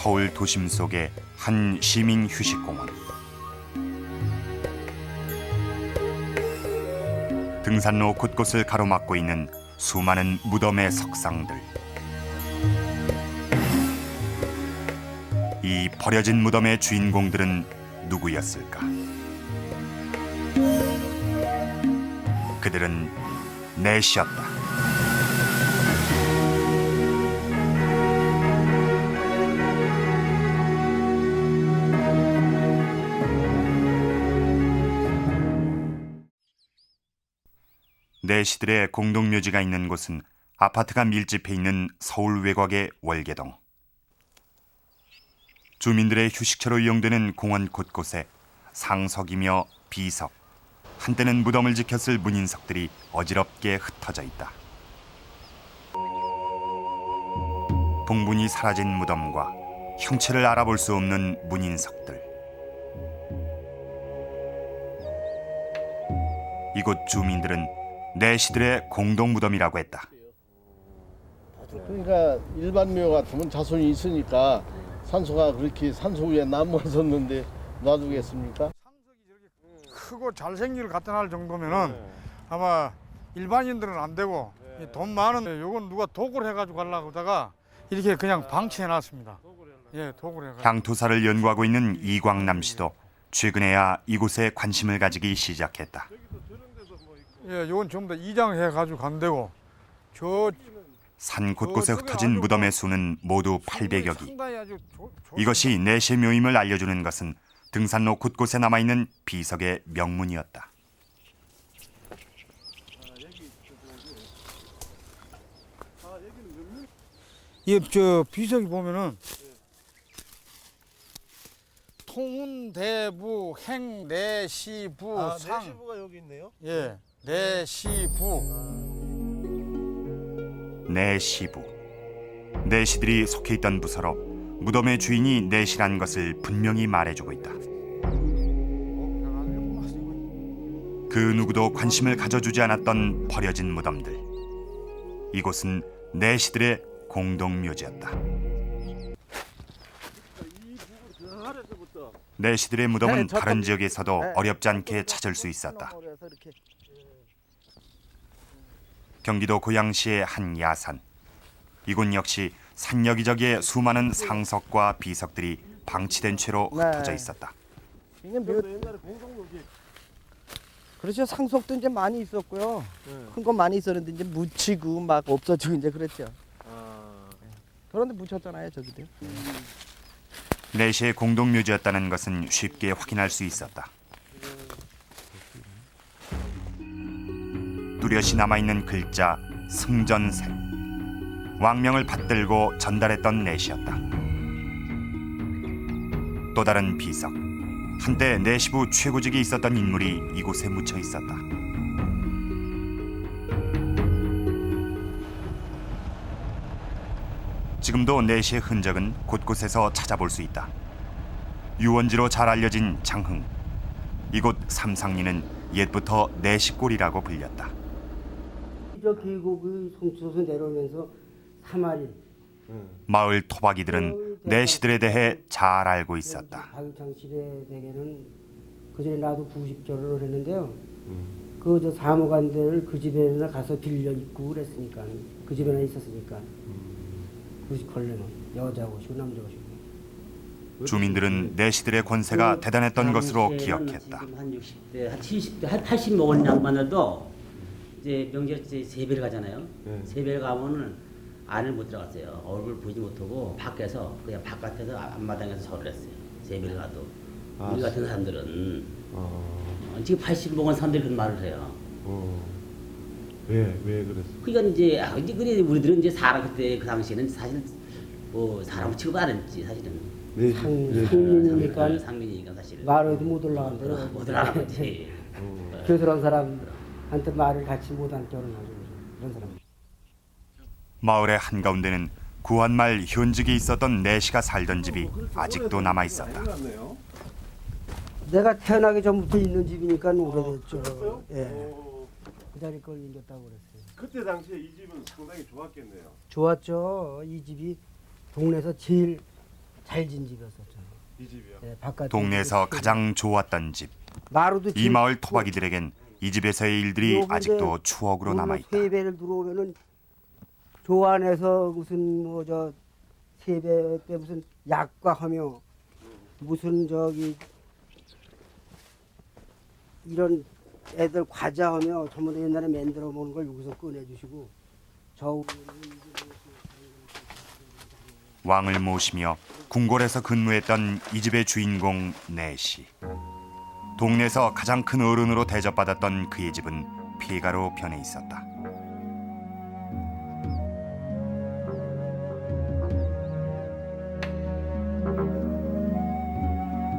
서울 도심 속의 한 시민 휴식공원. 등산로 곳곳을 가로막고 있는 수많은 무덤의 석상들. 이 버려진 무덤의 주인공들은 누구였을까? 그들은 넷이었다. 넷이들의 공동묘지가 있는 곳은 아파트가 밀집해 있는 서울 외곽의 월계동. 주민들의 휴식처로 이용되는 공원 곳곳에 상석이며 비석, 한때는 무덤을 지켰을 문인석들이 어지럽게 흩어져 있다. 봉분이 사라진 무덤과 형체를 알아볼 수 없는 문인석들. 이곳 주민들은 내시들의 공동 무덤이라고 했다. 그러니까 일반 묘 같으면 자손이 있으니까 산소가 그렇게 산소 위에 남아섰는데 놔두겠습니까? 크고 잘생길 갖다 놔 정도면은 아마 일반인들은 안 되고 돈 많은 요건 누가 도굴 해가지고 가려고 하다가 이렇게 그냥 방치해 놨습니다. 예, 도굴 해가지고. 향토사를 연구하고 있는 이광남 씨도 최근에야 이곳에 관심을 가지기 시작했다. 예, 요건 전부 다 이장해 가지고 간대고 저 산 곳곳에 흩어진 무덤의 수는 모두 800여 기. 상당히 아주 이것이 내시의 묘임을 알려주는 것은 등산로 곳곳에 남아있는 비석의 명문이었다. 예, 저 비석이 보면은 통운대부 행내시부 상. 내시부가 여기 있네요. 예, 내시부. 내시부. 내시들이 속해 있던 부서로 무덤의 주인이 내시란 것을 분명히 말해주고 있다. 그 누구도 관심을 가져주지 않았던 버려진 무덤들. 이곳은 내시들의 공동묘지였다. 내시들의 무덤은 다른 지역에서도 어렵지 않게 찾을 수 있었다. 경기도 고양시의 한 야산. 이곳 역시 산 여기저기에 수많은 상석과 비석들이 방치된 채로 흩어져 있었다. 그렇죠. 상속도 이제 많이 있었고요. 큰 건 많이 있었는데 이제 묻히고 막 없어지고 이제 그랬죠. 그런데 묻혔잖아요, 저기도. 내시의 공동묘지였다는 것은 쉽게 확인할 수 있었다. 뚜렷이 남아있는 글자 승전세. 왕명을 받들고 전달했던 내시였다. 또 다른 비석. 한때 내시부 최고직에 있었던 인물이 이곳에 묻혀 있었다. 지금도 내시의 흔적은 곳곳에서 찾아볼 수 있다. 유원지로 잘 알려진 장흥. 이곳 삼상리는 옛부터 내시골이라고 불렸다. 저 계곡의 송수에서 내려오면서 3마리. 마을 토박이들은 내시들에 대해 잘 알고 있었다. 박유창 시대에는 그 전에 나도 90절을 했는데요. 그 저 사무관들 그 집에나 가서 빌려 있고 그랬으니까 그 집에나 있었으니까 그 걸레는 여자 옷이고 남자 옷이고. 주민들은 내시들의 권세가 대단했던 것으로 기억했다. 한 60대, 한 70대, 한 80 먹은 양반들도 이제 명절 때 세배를 가잖아요. 세배를 가면은 안을 못 들어갔어요. 얼굴 보지 못하고 밖에서 그냥 바깥에서 앞마당에서 절을 했어요. 세배를 가도. 우리 같은 사람들은 지금 80 먹은 사람들이 그런 말을 해요. 왜 그랬어? 그러니까 이제 그래 우리들은 이제 사람 그때 그 당시에는 사실 뭐 사람 취급 안 했지 사실은. 상민이니까 상민이니까 사실은. 말해도 못 올라간대요. 못 올라가지. 교수란 사람한테 말을 같이 못한 결혼하죠. 그런 사람. 마을의 한가운데는 구한말 현직에 있었던 내시가 살던 집이 아직도 남아 있었다. 내가 태어나기 전부터 있는 집이니까 오래됐죠. 예. 그 자리 걸 인겼다고 그랬어요. 그때 당시에 이 집은 상당히 좋았겠네요. 좋았죠. 이 집이 동네에서 제일 잘 진 집이었었죠. 이 집이요. 네, 바깥에 동네에서 이제 가장 좋았던 집. 마루도 이 마을 토박이들에겐 이 집에서의 일들이 요거 아직도 이제 추억으로 남아 있다. 세배를 들어오면은 조안에서 무슨 뭐 저 세배 때 무슨 약과 하며 무슨 저기 이런 애들 과자 하며 전부 다 옛날에 만들어 먹는 걸 여기서 꺼내주시고 저 왕을 모시며 궁궐에서 근무했던 이 집의 주인공 내시. 동네에서 가장 큰 어른으로 대접받았던 그의 집은 폐가로 변해 있었다.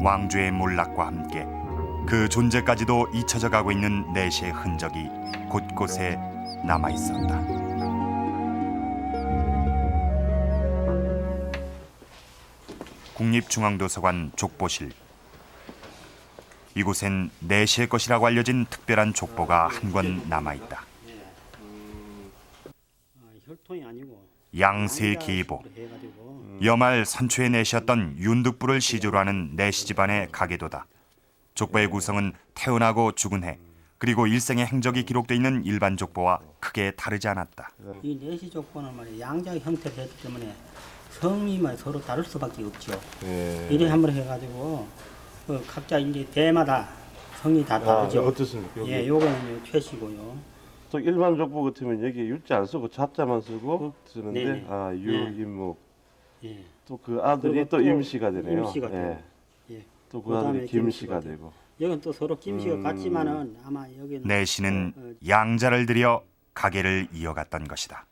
왕조의 몰락과 함께 그 존재까지도 잊혀져 가고 있는 내시의 흔적이 곳곳에 남아 있었다. 국립중앙도서관 족보실. 이곳엔 내시의 것이라고 알려진 특별한 족보가 한 권 남아 있다. 혈통이 아니고 양세기보. 해가지고 여말 선초의 내시였던 윤득부를 시조로 하는 내시 집안의 가계도다. 족보의 구성은 태어나고 죽은 해 그리고 일생의 행적이 기록돼 있는 일반 족보와 크게 다르지 않았다. 이 내시 족보는 말이야 양자 형태를 했기 때문에 성이만 서로 다를 수밖에 없죠. 이래 한번 해가지고 그 각자 이제 대마다 성이 다 다르죠. 어떻습니까? 예, 요거는 최시고요. 또 일반 족보 같으면 여기 유자 안 쓰고 자자만 쓰고 쓰는데 네네. 아 유임목 예. 또 그 아들이 그리고 또 또 임씨가 되네요. 임씨가 예. 돼요. 예. 또 그 그다음에 아들이 김씨가 김씨가 되고. 여기는 또 서로 김씨가 같지만은 아마 여기는 내시는 양자를 들여 가계를 이어갔던 것이다.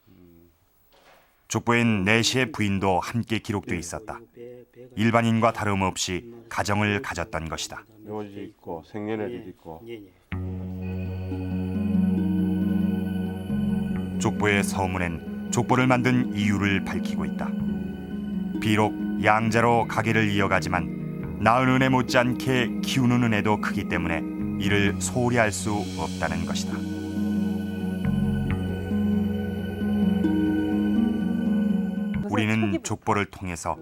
족보엔 내시의 부인도 함께 기록돼 있었다. 일반인과 다름없이 가정을 가졌던 것이다. 묘지 있고 생년월일 있고. 예, 예. 족보의 서문엔 족보를 만든 이유를 밝히고 있다. 비록 양자로 가계를 이어가지만 낳은 은혜 못지않게 키우는 은혜도 크기 때문에 이를 소홀히 할 수 없다는 것이다. 우리는 족보를 통해서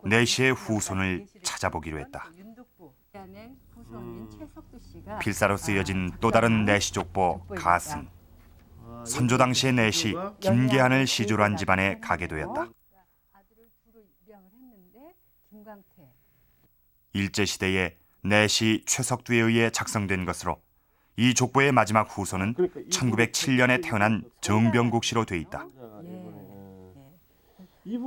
내시의 후손을 찾아보기로 했다. 필사로 쓰여진 또 다른 내시 족보 가승. 선조 당시의 내시 김계한을 시조로 한 집안의 가계도였다. 일제시대에 내시 최석두에 의해 작성된 것으로 이 족보의 마지막 후손은 1907년에 태어난 정병국 씨로 돼 있다.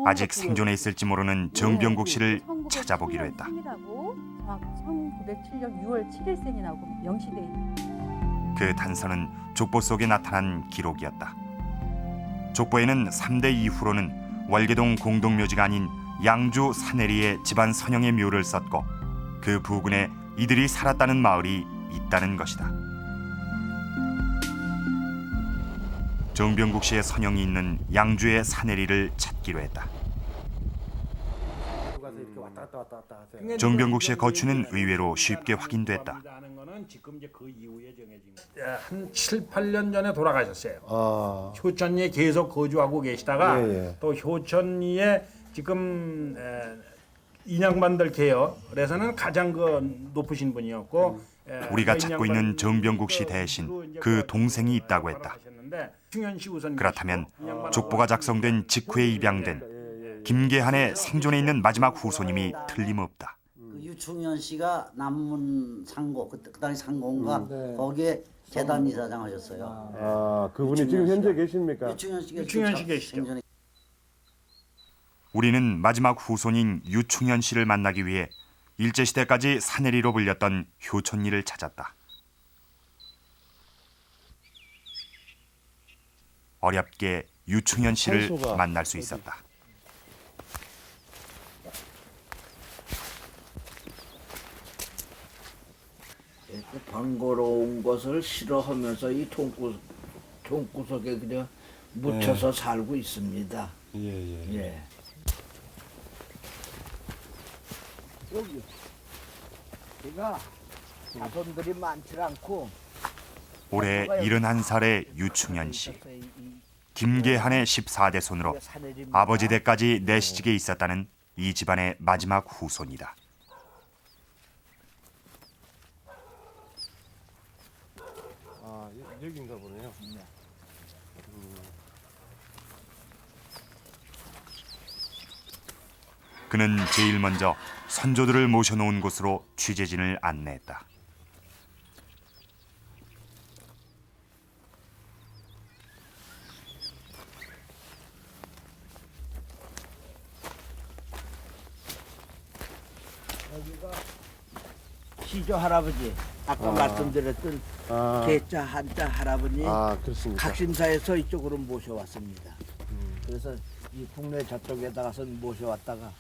아직 생존해 있을지 모르는 정병국 씨를 찾아보기로 했다. 1907년 6월 7일생이라고 명시돼 있는. 그 단서는 족보 속에 나타난 기록이었다. 족보에는 3대 이후로는 월계동 공동묘지가 아닌 양주 사내리의 집안 선영의 묘를 썼고 그 부근에 이들이 살았다는 마을이 있다는 것이다. 정병국 씨의 선영이 있는 양주의 사내리를 찾기로 했다. 정병국 씨의 거취는 의외로 쉽게 확인됐다. 한 7, 8년 전에 돌아가셨어요. 아, 효천리에 계속 거주하고 계시다가 예, 예. 또 효천리에 지금 인양반들 계열에서는 가장 그 높으신 분이었고 우리가 찾고 있는 정병국 씨 대신 그 동생이 있다고 했다. 그렇다면 족보가 작성된 직후에 입양된 김계한의 생존해 있는 마지막 후손임이 틀림없다. 유충현 씨가 남문 상고 그 당시 상고인가 거기에 재단 이사장 하셨어요. 아 그분이 지금 현재 계십니까? 유충현 씨 계시죠. 우리는 마지막 후손인 유충현 씨를 만나기 위해 일제시대까지 사내리로 불렸던 효촌리를 찾았다. 어렵게 유충현 씨를 산소가 만날 수 있었다. 번거로운 것을 싫어하면서 이 통구석에 그냥 묻혀서 살고 있습니다. 예. 여기 제가 자손들이 많지 않고 올해 71살의 유충현 씨. 김계한의 14대 손으로 아버지 댁까지 내시직에 있었다는 이 집안의 마지막 후손이다. 아, 여긴가 보네요. 그는 제일 먼저 선조들을 모셔놓은 곳으로 취재진을 안내했다. 여기가 시조 할아버지, 아까 말씀드렸던 개자 한자 할아버님 그렇습니까? 각심사에서 이쪽으로 모셔왔습니다. 그래서 이 국내 저쪽에다가서 모셔왔다가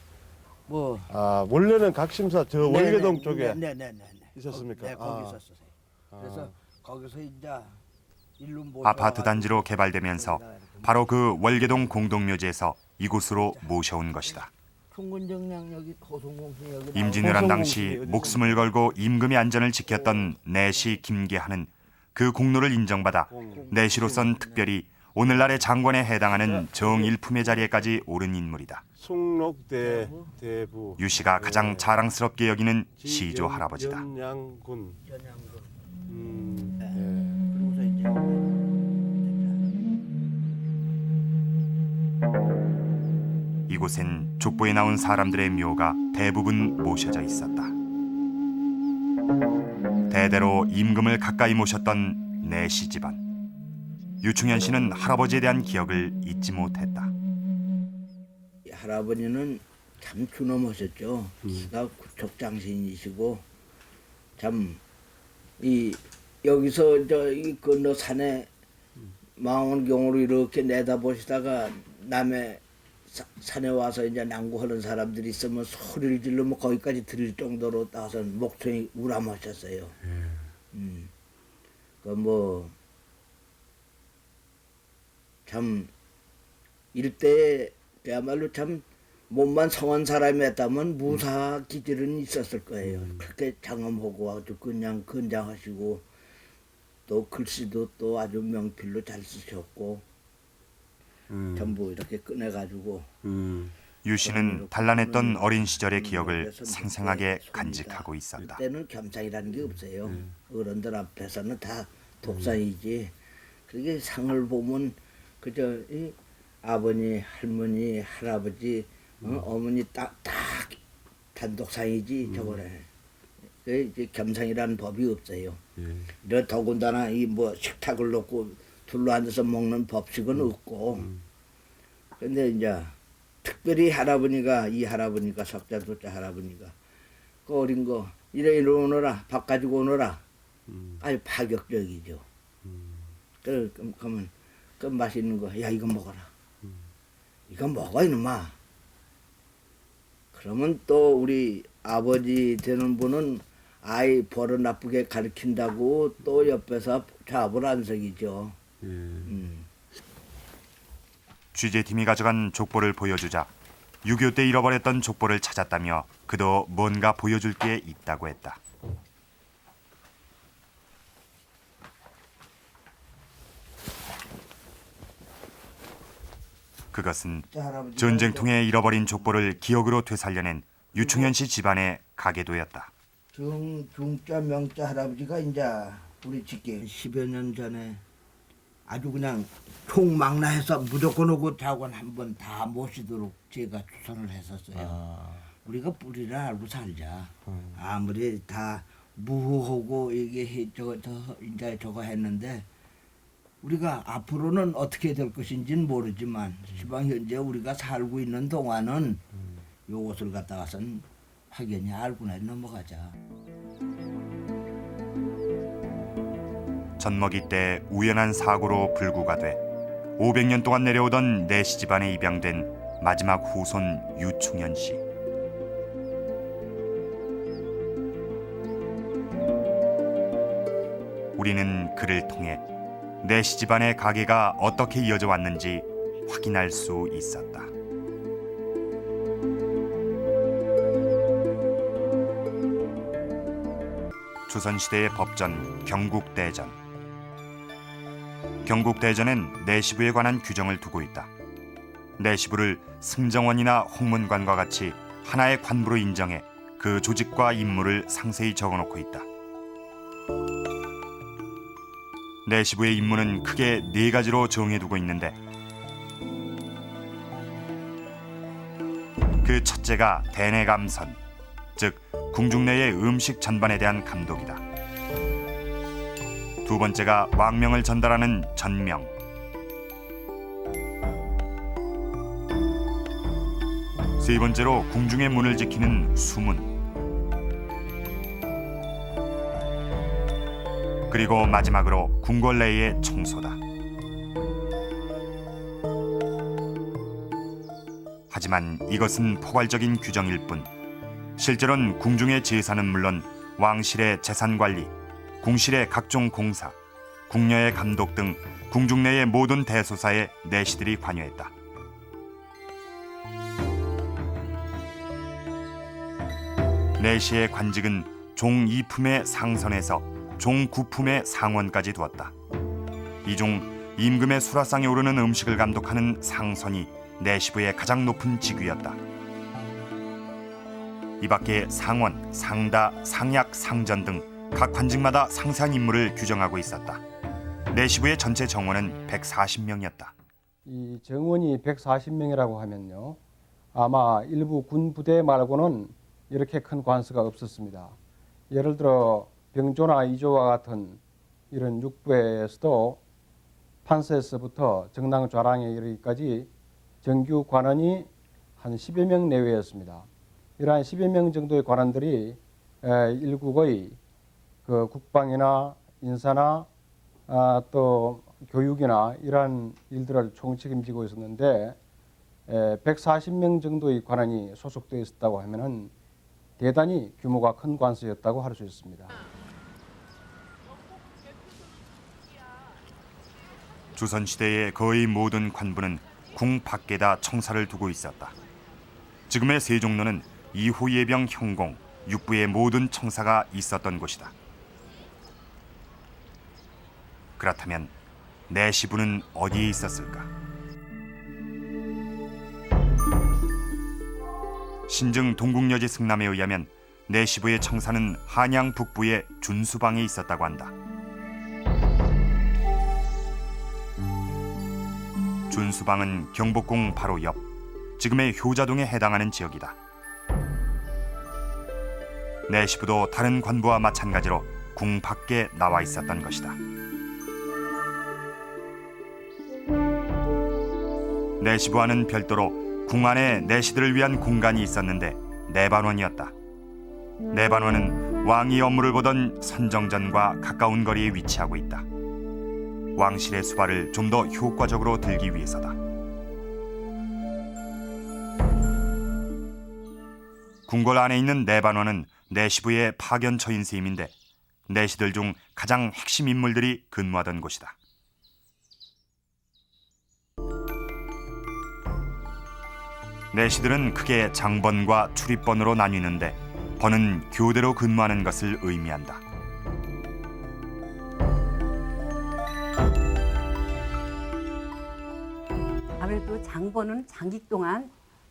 뭐 원래는 각심사 저 월계동 쪽에 네네네 있었습니까? 네, 거기 있었어요. 그래서 거기서 이제 일로 아파트 단지로 개발되면서 바로 그 월계동 공동묘지에서 이곳으로 모셔온 것이다. 총군정량역이 호송공수역이 임진왜란 당시 목숨을 걸고 임금의 안전을 지켰던 내시 김계하는 그 공로를 인정받아 내시로선 특별히 오늘날의 장관에 해당하는 정일품의 자리에까지 오른 인물이다. 송록대 대부 유 씨가 가장 자랑스럽게 여기는 시조 할아버지다. 연양군. 그러고서 이제 이곳엔 족보에 나온 사람들의 묘가 대부분 모셔져 있었다. 대대로 임금을 가까이 모셨던 내시 집안. 유충현 씨는 할아버지에 대한 기억을 잊지 못했다. 할아버지는 참 준엄하셨죠. 그가 구척장신이시고 참 이 여기서 저 이 건너 산에 망원경으로 이렇게 내다보시다가 남의 산에 와서 이제 난구하는 사람들이 있으면 소리를 지르면 거기까지 들릴 정도로 나서 목청이 우람하셨어요. 그 뭐 참 일대에 그야말로 참 몸만 성한 사람이었다면 무사 기질은 있었을 거예요. 그렇게 장엄하고 아주 그냥 건장하시고 또 글씨도 또 아주 명필로 잘 쓰셨고 전부 이렇게 꺼내가지고 유 씨는 단란했던 어린 시절의 기억을 생생하게 간직하고 있었다. 그때는 겸상이라는 게 없어요. 어른들 앞에서는 다 독사이지. 그렇게 상을 보면 그저 이 아버니, 할머니, 할아버지, 어머니 딱 단독상이지 저거래. 그 이제 겸상이라는 법이 없어요. 이런 더군다나 이 뭐 식탁을 놓고 둘러 앉아서 먹는 법칙은 없고. 근데 이제 특별히 할아버니가 이 할아버니가 석자도자 할아버니가 그 어린 거 이래 오너라 밥 가지고 오너라. 아주 파격적이죠. 그러면 그 맛있는 거, 야 이거 먹어라. 이거 먹어 이놈아. 그러면 또 우리 아버지 되는 분은 아이 버릇 나쁘게 가르친다고 또 옆에서 잡을 안 서기죠. 취재팀이 가져간 족보를 보여주자 6.25 때 잃어버렸던 족보를 찾았다며 그도 뭔가 보여줄 게 있다고 했다. 그것은 전쟁통에 잃어버린 족보를 기억으로 되살려낸 유충현 씨 집안의 가계도였다. 중자 명자 할아버지가 이제 우리 집게 10여 년 전에 아주 그냥 총망라해서 무조건 오고 자관 한번 다 모시도록 제가 추천을 했었어요. 우리가 뿌리를 알고 살자. 아무리 다 무후하고 이게 이제 저거 했는데 우리가 앞으로는 어떻게 될 것인지는 모르지만 시방 현재 우리가 살고 있는 동안은 요것을 갖다가선 확연히 알고나 넘어가자. 젖먹이 때 우연한 사고로 불구가 돼 500년 동안 내려오던 내시 집안에 입양된 마지막 후손 유충현 씨. 우리는 그를 통해 내시 집안의 가계가 어떻게 이어져 왔는지 확인할 수 있었다. 조선시대의 법전 경국대전. 경국대전엔 내시부에 관한 규정을 두고 있다. 내시부를 승정원이나 홍문관과 같이 하나의 관부로 인정해 그 조직과 임무를 상세히 적어놓고 있다. 내시부의 임무는 크게 4가지로 정해두고 있는데 그 첫째가 대내감선, 즉 궁중 내의 음식 전반에 대한 감독이다. 두 번째가 왕명을 전달하는 전명, 세 번째로 궁중의 문을 지키는 수문, 그리고 마지막으로 궁궐내의 청소다. 하지만 이것은 포괄적인 규정일 뿐 실제로는 궁중의 제사는 물론 왕실의 재산관리, 궁실의 각종 공사, 궁녀의 감독 등 궁중 내의 모든 대소사에 내시들이 관여했다. 내시의 관직은 종 2품의 상선에서 종 9품의 상원까지 두었다. 이 중 임금의 수라상에 오르는 음식을 감독하는 상선이 내시부의 가장 높은 직위였다. 이 밖에 상원, 상다, 상약, 상전 등 각 관직마다 상세한 임무를 규정하고 있었다. 내시부의 전체 정원은 140명이었다. 이 정원이 140명이라고 하면요, 아마 일부 군 부대 말고는 이렇게 큰 관수가 없었습니다. 예를 들어 병조나 이조와 같은 이런 육부에서도 판서에서부터 정당 좌랑에 이르기까지 정규 관원이 한 10여 명 내외였습니다. 이러한 10여 명 정도의 관원들이 일국의 그 국방이나 인사나 또 교육이나 이러한 일들을 총책임지고 있었는데 140명 정도의 관원이 소속되어 있었다고 하면은 대단히 규모가 큰 관서였다고 할 수 있습니다. 조선시대의 거의 모든 관부는 궁 밖에다 청사를 두고 있었다. 지금의 세종로는 이호 예병 형공, 육부의 모든 청사가 있었던 곳이다. 그렇다면 내시부는 어디에 있었을까? 신증 동국여지 승남에 의하면 내시부의 청사는 한양 북부의 준수방에 있었다고 한다. 준수방은 경복궁 바로 옆, 지금의 효자동에 해당하는 지역이다. 내시부도 다른 관부와 마찬가지로 궁 밖에 나와 있었던 것이다. 내시부와는 별도로 궁 안에 내시들을 위한 공간이 있었는데 내반원이었다. 내반원은 왕이 업무를 보던 선정전과 가까운 거리에 위치하고 있다. 왕실의 수발을 좀 더 효과적으로 들기 위해서다. 궁궐 안에 있는 내반원은 내시부의 파견 처인 셈인데 내시들 중 가장 핵심 인물들이 근무하던 곳이다. 내시들은 크게 장번과 출입번으로 나뉘는데 번은 교대로 근무하는 것을 의미한다. 아무래도 장번은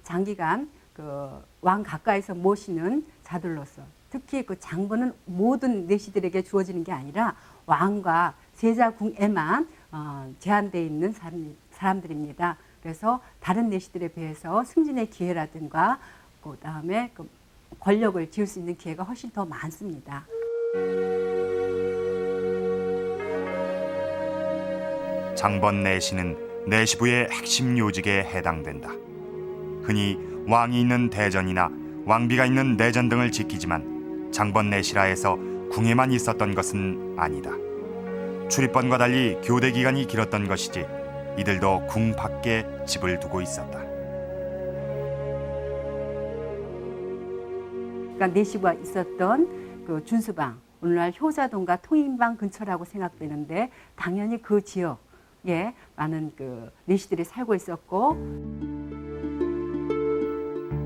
장기간 그 왕 가까이서 모시는 자들로서 특히 그 장번은 모든 내시들에게 주어지는 게 아니라 왕과 세자궁에만 제한되어 있는 사람들입니다. 그래서 다른 내시들에 비해서 승진의 기회라든가 그다음에 그 권력을 지을 수 있는 기회가 훨씬 더 많습니다. 장번 내시는 내시부의 핵심 요직에 해당된다. 흔히 왕이 있는 대전이나 왕비가 있는 내전 등을 지키지만 장번 내시라 해서 궁에만 있었던 것은 아니다. 출입번과 달리 교대 기간이 길었던 것이지 이들도 궁 밖에 집을 두고 있었다. 그러니까 내시부가 있었던 그 준수방, 오늘날 효자동과 통인방 근처라고 생각되는데 당연히 그 지역에 많은 그 내시들이 살고 있었고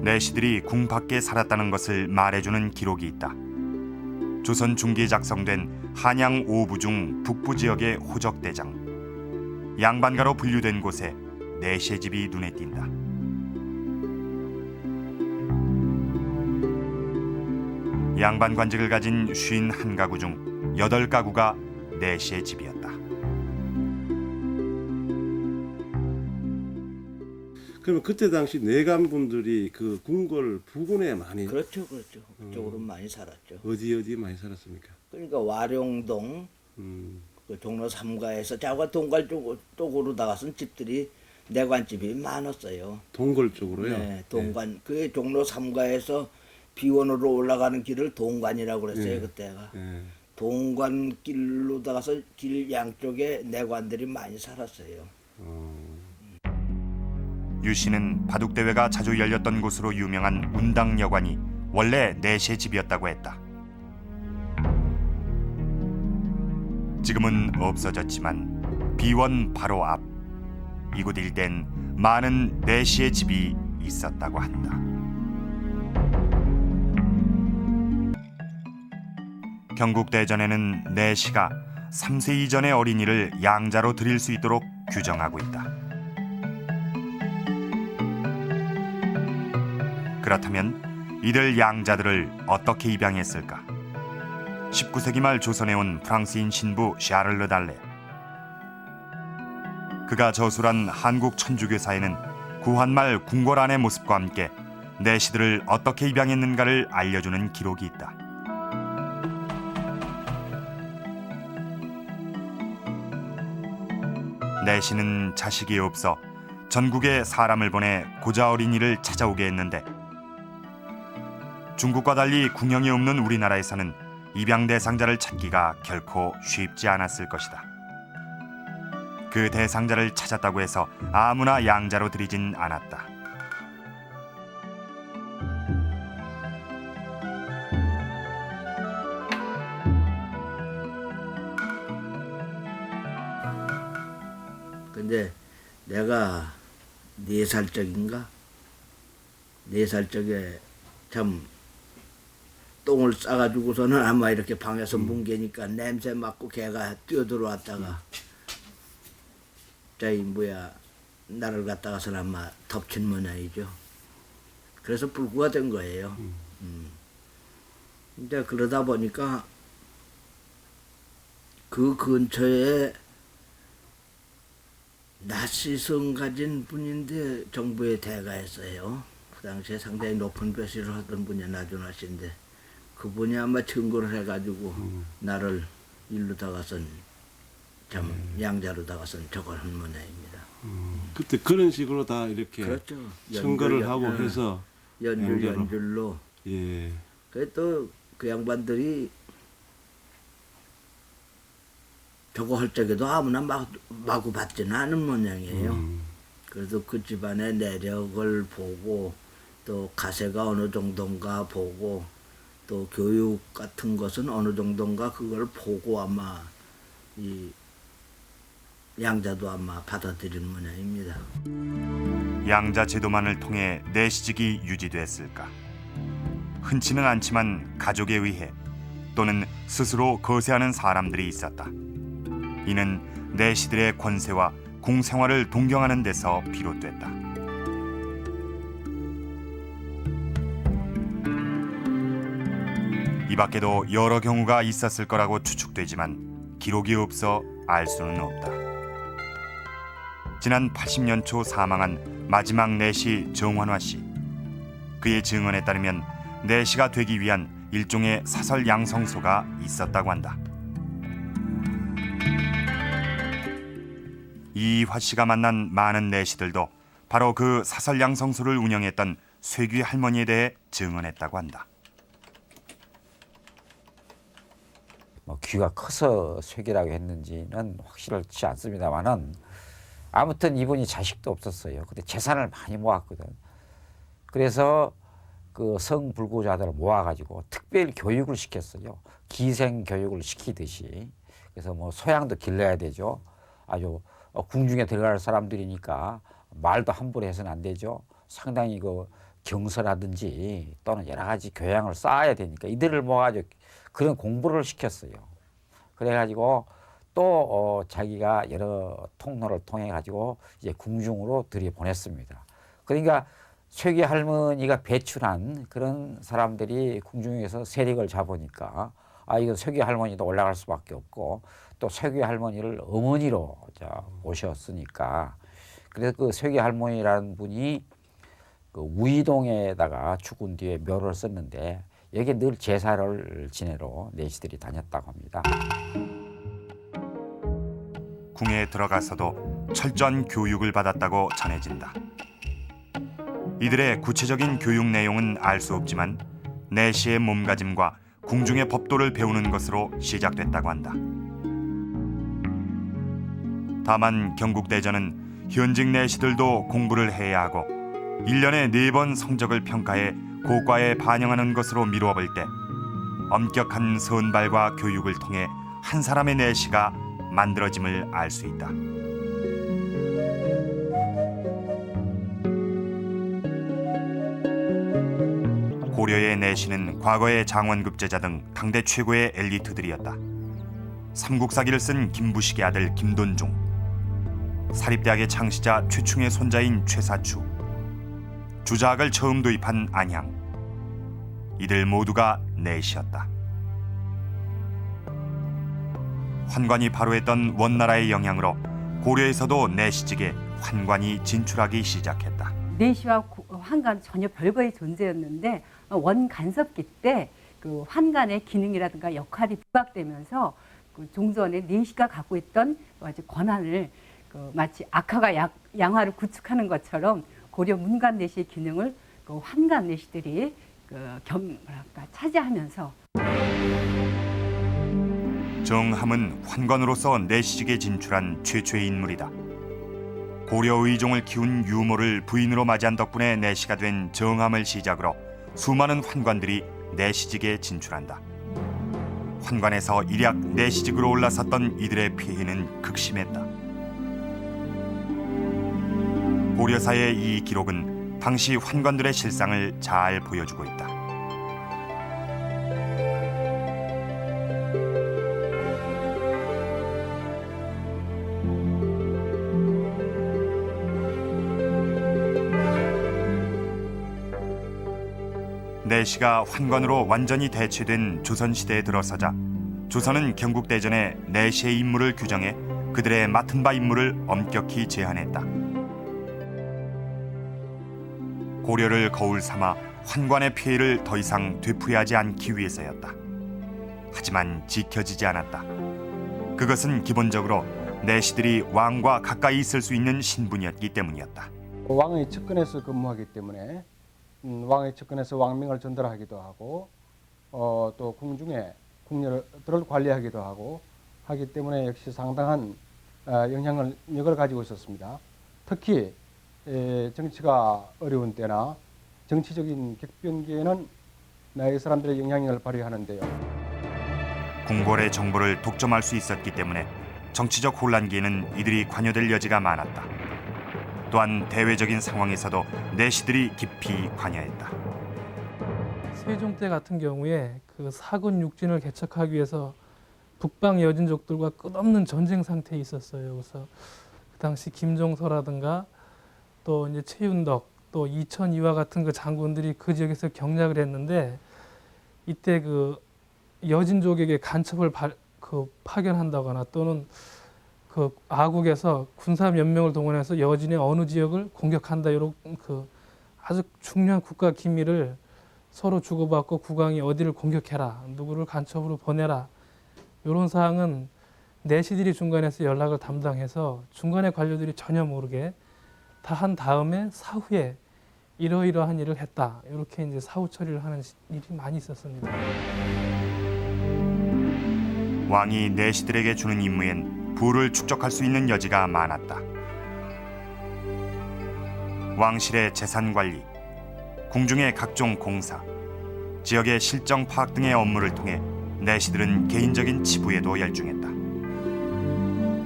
내시들이 궁 밖에 살았다는 것을 말해주는 기록이 있다. 조선 중기에 작성된 한양 5부 중 북부 지역의 호적대장, 양반가로 분류된 곳에 내시의 집이 눈에 띈다. 양반 관직을 가진 51가구 중 8가구가 내시의 집이었다. 그러면 그때 당시 내간분들이 그 궁궐 부근에 많이 그렇죠. 그쪽으로 많이 살았죠. 어디 많이 살았습니까? 그러니까 와룡동, 그 종로 3가에서 자가 동갈 쪽으로 나가선 집들이 내관집이 많았어요. 동굴 쪽으로요? 네, 동관. 그 종로 3가에서 비원으로 올라가는 길을 동관이라고 그랬어요, 그때가. 동관길로 나가서 길 양쪽에 내관들이 많이 살았어요. 유 씨는 바둑대회가 자주 열렸던 곳으로 유명한 운당여관이 원래 내시의 집이었다고 했다. 지금은 없어졌지만 비원 바로 앞 이곳 일대엔 많은 내시의 집이 있었다고 한다. 경국대전에는 내시가 3세 이전의 어린이를 양자로 드릴 수 있도록 규정하고 있다. 그렇다면 이들 양자들을 어떻게 입양했을까? 19세기 말 조선에 온 프랑스인 신부 샤를르 달레. 그가 저술한 한국 천주교사에는 구한말 궁궐안의 모습과 함께 내시들을 어떻게 입양했는가를 알려주는 기록이 있다. 내시는 자식이 없어 전국에 사람을 보내 고자 어린이를 찾아오게 했는데 중국과 달리 궁형이 없는 우리나라에서는 입양 대상자를 찾기가 결코 쉽지 않았을 것이다. 그 대상자를 찾았다고 해서 아무나 양자로 들이진 않았다. 근데 내가 4살 적인가? 4살 적에 참 똥을 싸가지고서는 아마 이렇게 방에서 뭉개니까 냄새 맡고 개가 뛰어들어왔다가 나를 갖다가서 아마 덮친 모양이죠. 그래서 불구가 된 거예요. 근데 그러다 보니까 그 근처에 낫시성 가진 분인데 정부의 대가였어요. 그 당시에 상당히 높은 벼슬을 하던 분이 나준하 씨인데 그분이 아마 증거를 해가지고 나를 일로다가선 참 양자로다가선 저걸 한 모양입니다. 그때 그런 식으로 다 이렇게 그렇죠. 청거를 하고 해서 연줄로. 예. 그래 또 그 양반들이 저거 할 적에도 아무나 마구 받지는 않은 모양이에요. 그래도 그 집안의 내력을 보고 또 가세가 어느 정도인가 보고 또 교육 같은 것은 어느 정도인가 그걸 보고 아마 이 양자도 아마 받아들이는 모양입니다. 양자 제도만을 통해 내시직이 유지됐을까? 흔치는 않지만 가족에 의해 또는 스스로 거세하는 사람들이 있었다. 이는 내시들의 권세와 공생활을 동경하는 데서 비롯됐다. 이 밖에도 여러 경우가 있었을 거라고 추측되지만 기록이 없어 알 수는 없다. 지난 80년 초 사망한 마지막 내시 정환화 씨. 그의 증언에 따르면 내시가 되기 위한 일종의 사설 양성소가 있었다고 한다. 이화 씨가 만난 많은 내시들도 바로 그 사설 양성소를 운영했던 쇠귀 할머니에 대해 증언했다고 한다. 귀가 커서 쇠귀라고 했는지는 확실하지 않습니다만은 아무튼 이분이 자식도 없었어요. 근데 재산을 많이 모았거든. 그래서 그 성불구자들을 모아가지고 특별 교육을 시켰어요. 기생 교육을 시키듯이. 그래서 뭐 소양도 길러야 되죠. 아주 궁중에 들어갈 사람들이니까 말도 함부로 해서는 안 되죠. 상당히 그 경서라든지 또는 여러 가지 교양을 쌓아야 되니까 이들을 모아가지고 그런 공부를 시켰어요. 그래가지고 또 자기가 여러 통로를 통해 가지고 이제 궁중으로 들여보냈습니다. 그러니까 쇠귀 할머니가 배출한 그런 사람들이 궁중에서 세력을 잡으니까 이거 쇠귀 할머니도 올라갈 수밖에 없고 또 쇠귀 할머니를 어머니로 모셨으니까 그래서 그 쇠귀 할머니라는 분이 그 우이동에다가 죽은 뒤에 묘를 썼는데 여기에 늘 제사를 지내러 내시들이 다녔다고 합니다. 궁에 들어가서도 철저한 교육을 받았다고 전해진다. 이들의 구체적인 교육 내용은 알 수 없지만 내시의 몸가짐과 궁중의 법도를 배우는 것으로 시작됐다고 한다. 다만 경국대전은 현직 내시들도 공부를 해야 하고 1년에 4번 성적을 평가해 고과에 반영하는 것으로 미루어 볼 때 엄격한 선발과 교육을 통해 한 사람의 내시가 만들어짐을 알 수 있다. 고려의 내시는 과거의 장원급제자 등 당대 최고의 엘리트들이었다. 삼국사기를 쓴 김부식의 아들 김돈중, 사립대학의 창시자 최충의 손자인 최사추, 주자학을 처음 도입한 안향, 이들 모두가 내시였다. 환관이 바로했던 원나라의 영향으로 고려에서도 내시직에 환관이 진출하기 시작했다. 내시와 환관 전혀 별거의 존재였는데 원 간섭기 때 그 환관의 기능이라든가 역할이 부각되면서 그 종전에 내시가 갖고 있던 아주 권한을 마치 악화가 양화를 구축하는 것처럼 고려 문관 내시의 기능을 그 환관 내시들이 차지하면서 정함은 환관으로서 내시직에 진출한 최초의 인물이다. 고려 의종을 키운 유모를 부인으로 맞이한 덕분에 내시가 된 정함을 시작으로 수많은 환관들이 내시직에 진출한다. 환관에서 일약 내시직으로 올라섰던 이들의 폐해는 극심했다. 고려사의 이 기록은 당시 환관들의 실상을 잘 보여주고 있다. 내시가 환관으로 완전히 대체된 조선시대에 들어서자 조선은 경국대전에 내시의 임무를 규정해 그들의 맡은 바 임무를 엄격히 제한했다. 고려를 거울 삼아 환관의 피해를 더 이상 되풀이하지 않기 위해서였다. 하지만 지켜지지 않았다. 그것은 기본적으로 내시들이 왕과 가까이 있을 수 있는 신분이었기 때문이었다. 왕의 측근에서 근무하기 때문에 왕의 측근에서 왕명을 전달하기도 하고 또 궁중의 궁녀들을 관리하기도 하고 하기 때문에 역시 상당한 영향력을 가지고 있었습니다. 특히 정치가 어려운 때나 정치적인 격변기에는 이 사람들의 영향력을 발휘하는데요. 궁궐의 정보를 독점할 수 있었기 때문에 정치적 혼란기에는 이들이 관여될 여지가 많았다. 또한 대외적인 상황에서도 내시들이 깊이 관여했다. 세종 때 같은 경우에 그 사군 육진을 개척하기 위해서 북방 여진족들과 끝없는 전쟁 상태에 있었어요. 그래서 그 당시 김종서라든가 또 이제 최윤덕 또 이천이와 같은 그 장군들이 그 지역에서 경략을 했는데 이때 그 여진족에게 간첩을 파견한다거나 또는 그 아국에서 군사 몇 명을 동원해서 여진의 어느 지역을 공격한다 이런 그 아주 중요한 국가 기밀을 서로 주고받고 국왕이 어디를 공격해라 누구를 간첩으로 보내라 이런 사항은 내시들이 중간에서 연락을 담당해서 중간의 관료들이 전혀 모르게 다 한 다음에 사후에 이러이러한 일을 했다 이렇게 이제 사후 처리를 하는 일이 많이 있었습니다. 왕이 내시들에게 주는 임무엔 부를 축적할 수 있는 여지가 많았다. 왕실의 재산 관리, 궁중의 각종 공사, 지역의 실정 파악 등의 업무를 통해 내시들은 개인적인 치부에도 열중했다.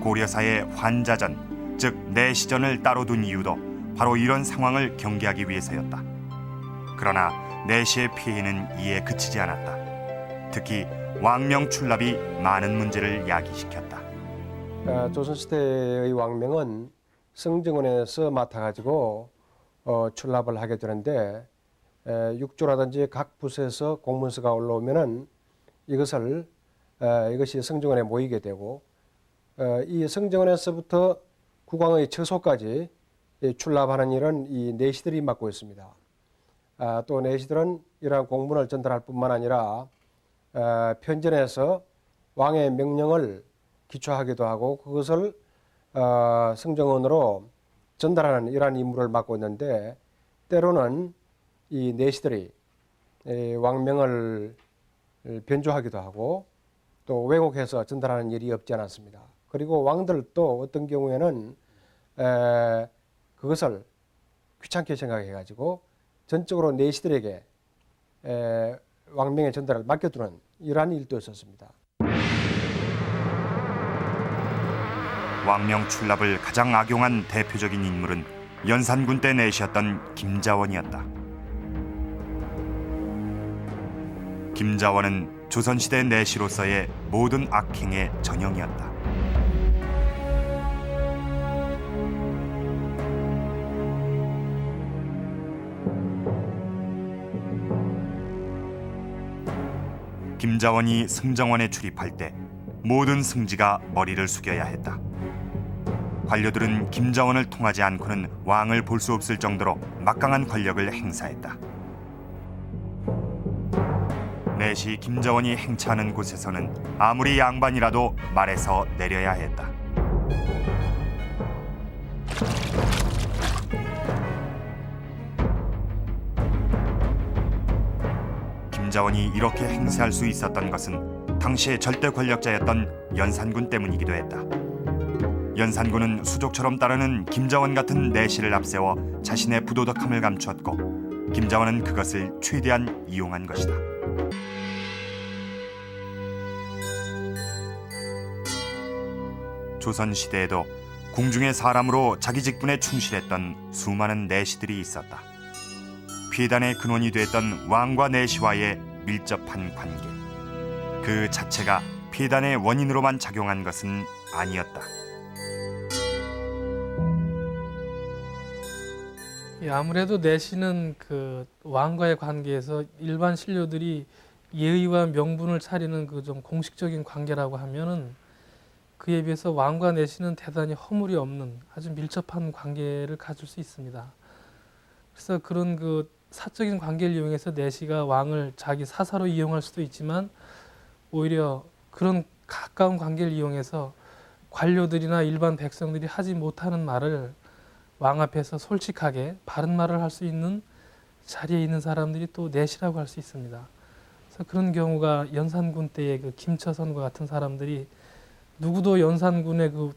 고려사의 환자전, 즉 내시전을 따로 둔 이유도 바로 이런 상황을 경계하기 위해서였다. 그러나 내시의 피해는 이에 그치지 않았다. 특히 왕명 출납이 많은 문제를 야기시켰다. 조선시대의 왕명은 성정원에서 맡아가지고 출납을 하게 되는데 육조라든지 각 부서에서 공문서가 올라오면은 이것이 성정원에 모이게 되고 이 성정원에서부터 국왕의 처소까지 출납하는 일은 이 내시들이 맡고 있습니다. 또 내시들은 이러한 공문을 전달할 뿐만 아니라 편전에서 왕의 명령을 기초하기도 하고 그것을 성정원으로 전달하는 이러한 임무를 맡고 있는데 때로는 이 내시들이 왕명을 변조하기도 하고 또 왜곡해서 전달하는 일이 없지 않았습니다. 그리고 왕들도 어떤 경우에는 그것을 귀찮게 생각해가지고 전적으로 내시들에게 왕명의 전달을 맡겨두는 이러한 일도 있었습니다. 왕명 출납을 가장 악용한 대표적인 인물은 연산군 때 내시였던 김자원이었다. 김자원은 조선시대 내시로서의 모든 악행의 전형이었다. 김자원이 승정원에 출입할 때 모든 승지가 머리를 숙여야 했다. 관료들은 김자원을 통하지 않고는 왕을 볼 수 없을 정도로 막강한 권력을 행사했다. 내시 김자원이 행차하는 곳에서는 아무리 양반이라도 말에서 내려야 했다. 김자원이 이렇게 행세할 수 있었던 것은 당시의 절대 권력자였던 연산군 때문이기도 했다. 연산군은 수족처럼 따르는 김자원 같은 내시를 앞세워 자신의 부도덕함을 감추었고 김자원은 그것을 최대한 이용한 것이다. 조선시대에도 궁중의 사람으로 자기 직분에 충실했던 수많은 내시들이 있었다. 피해단의 근원이 됐던 왕과 내시와의 밀접한 관계, 그 자체가 피해단의 원인으로만 작용한 것은 아니었다. 아무래도 내시는 그 왕과의 관계에서 일반 신료들이 예의와 명분을 차리는 그 좀 공식적인 관계라고 하면은 그에 비해서 왕과 내시는 대단히 허물이 없는 아주 밀접한 관계를 가질 수 있습니다. 그래서 그런 그 사적인 관계를 이용해서 내시가 왕을 자기 사사로 이용할 수도 있지만 오히려 그런 가까운 관계를 이용해서 관료들이나 일반 백성들이 하지 못하는 말을 왕 앞에서 솔직하게 바른 말을 할 수 있는 자리에 있는 사람들이 또 내시라고 할 수 있습니다. 그래서 그런 경우가 연산군 때의 그 김처선과 같은 사람들이 누구도 연산군의 그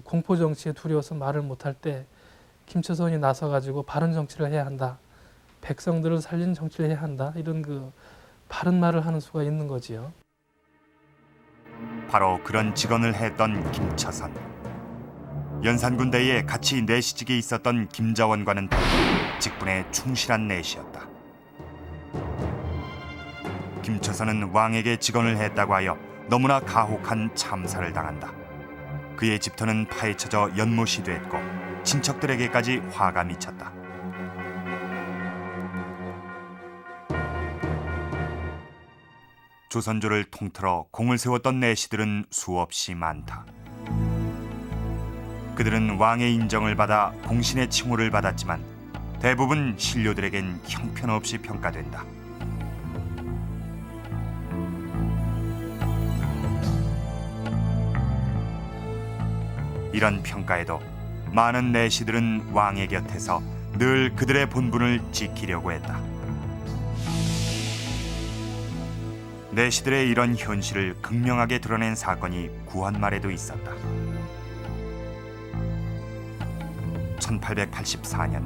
공포 정치에 두려워서 말을 못할 때 김처선이 나서가지고 바른 정치를 해야 한다, 백성들을 살리는 정치를 해야 한다, 이런 그 바른 말을 하는 수가 있는 거지요. 바로 그런 직언을 했던 김처선. 연산군대에 같이 내시직에 있었던 김자원과는 달리 직분에 충실한 내시였다. 김처선은 왕에게 직언을 했다고 하여 너무나 가혹한 참사를 당한다. 그의 집터는 파헤쳐져 연못이 됐고 친척들에게까지 화가 미쳤다. 조선조를 통틀어 공을 세웠던 내시들은 수없이 많다. 그들은 왕의 인정을 받아 공신의 칭호를 받았지만 대부분 신료들에겐 형편없이 평가된다. 이런 평가에도 많은 내시들은 왕의 곁에서 늘 그들의 본분을 지키려고 했다. 내시들의 이런 현실을 극명하게 드러낸 사건이 구한말에도 있었다. 1884년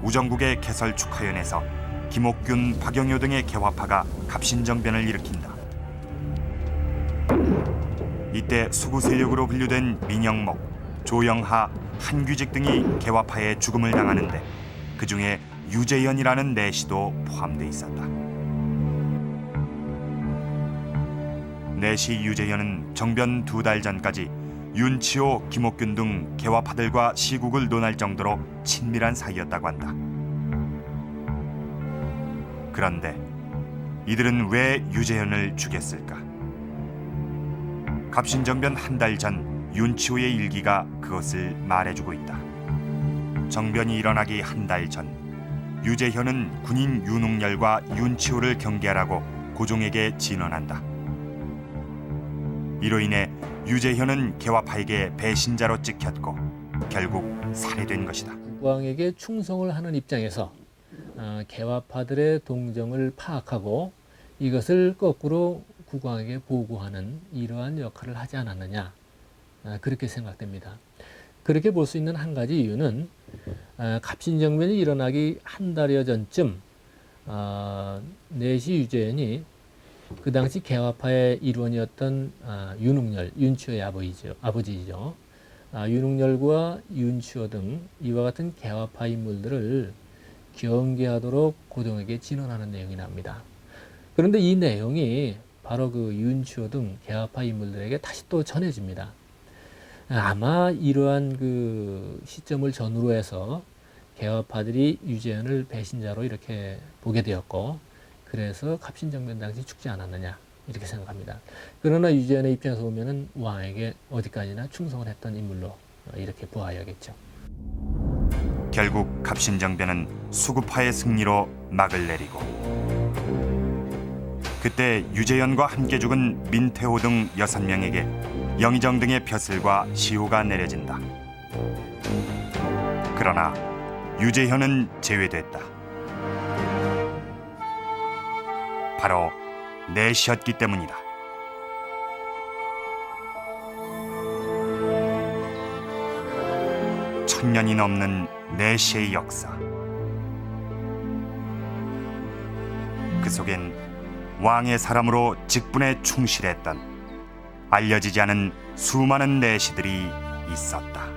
우정국의 개설 축하연에서 김옥균, 박영효 등의 개화파가 갑신정변을 일으킨다. 이때 수구 세력으로 분류된 민영목, 조영하, 한규직 등이 개화파의 죽음을 당하는데 그 중에 유재현이라는 내시도 포함돼 있었다. 내시 유재현은 정변 2달 전까지 윤치호, 김옥균 등 개화파들과 시국을 논할 정도로 친밀한 사이였다고 한다. 그런데 이들은 왜 유재현을 죽였을까? 갑신정변 한 달 전 윤치호의 일기가 그것을 말해주고 있다. 정변이 일어나기 한 달 전, 유재현은 군인 윤웅열과 윤치호를 경계하라고 고종에게 진언한다. 이로 인해 유재현은 개화파에게 배신자로 찍혔고 결국 살해된 것이다. 국왕에게 충성을 하는 입장에서 개화파들의 동정을 파악하고 이것을 거꾸로 국왕에게 보고하는 이러한 역할을 하지 않았느냐, 그렇게 생각됩니다. 그렇게 볼 수 있는 한 가지 이유는 갑신정변이 일어나기 한 달여 전쯤 내시 유재현이 그 당시 개화파의 일원이었던 윤웅열, 윤치호의 아버지이죠. 윤웅열과 윤치호 등 이와 같은 개화파 인물들을 경계하도록 고종에게 진언하는 내용이 납니다. 그런데 이 내용이 바로 그 윤치호 등 개화파 인물들에게 다시 또 전해집니다. 아마 이러한 그 시점을 전후로 해서 개화파들이 유재현을 배신자로 이렇게 보게 되었고, 그래서 갑신정변 당시 죽지 않았느냐, 이렇게 생각합니다. 그러나 유재현의 입장에서 보면은 왕에게 어디까지나 충성을 했던 인물로 이렇게 보아야겠죠. 결국 갑신정변은 수구파의 승리로 막을 내리고, 그때 유재현과 함께 죽은 민태호 등 6명에게 영의정 등의 벼슬과 시호가 내려진다. 그러나 유재현은 제외됐다. 바로 내시였기 때문이다. 천년이 넘는 내시의 역사. 그 속엔 왕의 사람으로 직분에 충실했던 알려지지 않은 수많은 내시들이 있었다.